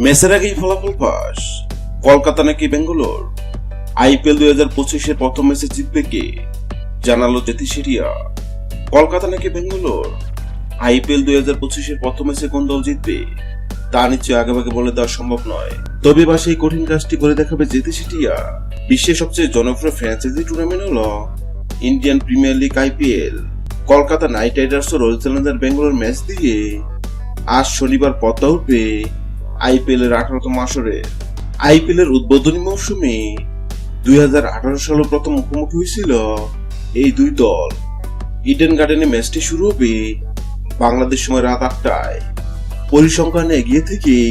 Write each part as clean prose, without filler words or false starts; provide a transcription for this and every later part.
ম্যাচের আগেই ফলাফল ফাঁস, কলকাতা নাকি বেঙ্গালোর। আইপিএল 2025-এর প্রথম ম্যাচে জিতবে কে, জানালো জ্যোতিষীরা। কলকাতা নাকি বেঙ্গালোর, আইপিএল 2025-এর প্রথম ম্যাচে কোন দল জিতবে তা নিশ্চয় আগেভাগে বলে দেওয়া সম্ভব নয়। তবে বা সেই কঠিন কাজটি করে দেখাবে জ্যোতিষীরা। বিশ্বের সবচেয়ে জনপ্রিয় ফ্র্যাঞ্চাইজি টুর্নামেন্ট হলো Indian Premier League IPL. Kolkata Knight Riders ও রয়্যাল চ্যালেঞ্জার্স বেঙ্গালোর ম্যাচ দিয়ে আজ শনিবার পদ্মা উঠবে আইপিএল এর 18তম আসরে। আইপিএল এর উদ্বোধনী মৌসুমে 2018 সালে প্রথম মুখোমুখি হয়েছিল এই দুই দল। ইডেন গার্ডেনে ম্যাচটি শুরু হবে বাংলাদেশ সময় রাত 8টায়। পরিসংখ্যানে এগিয়ে থেকেই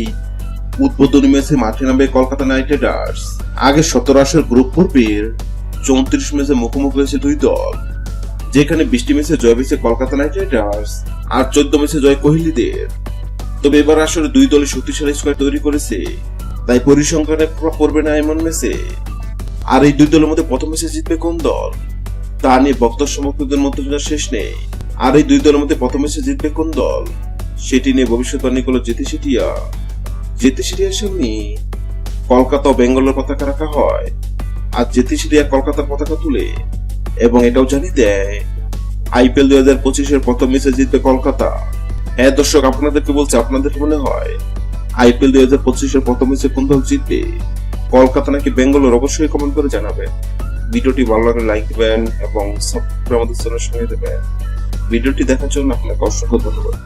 উদ্বোধনী ম্যাচে মাঠে নামবে কলকাতা নাইট রাইডার্স। আগে 17 আসর গ্রুপ পর্বের 34 ম্যাচে মুখোমুখি হয়েছে দুই দল, যেখানে 20টি ম্যাচে জয় পেয়েছে কলকাতা নাইট রাইডার্স আর 14 ম্যাচে জয় কোহলিদের। তবে এবার আসলে দুই দলই শক্তিশালী স্কোয়াড তৈরি করেছে, তাই পরিসংখ্যানে প্রভাব পড়বে না এমন ম্যাচে। আর এই দুই দলের মধ্যে প্রথম ম্যাচে জিতবে কোন দল তা নিয়ে ভক্ত সমর্থকদের মধ্যে শেষ নেই। আর এই দুই দলের মধ্যে প্রথম ম্যাচে জিতবে কোন দল সেটি নিয়ে ভবিষ্যৎবাণী করলো জ্যোতিষীরিয়ার সামনে কলকাতা ও বেঙ্গালোর পতাকা রাখা হয়, আর জ্যোতিষীরিয়া কলকাতার পতাকা তুলে এবং এটাও জানিয়ে দেয় আইপিএল 2025-এর প্রথম ম্যাচে জিতবে কলকাতা। হ্যাঁ দর্শক, আপনাদেরকে বলছে, আপনাদের মনে হয় আইপিএল 2025-এর প্রথম ম্যাচে কোন দল জিতবে, কলকাতা নাকি বেঙ্গালোর? অবশ্যই কমেন্ট করে জানাবেন। ভিডিওটি ভালো লাগলে লাইক দিবেন এবং সাবস্ক্রাইব আমাদের চ্যানেলের সঙ্গে দেবেন। ভিডিওটি দেখার জন্য আপনাকে অসংখ্য ধন্যবাদ।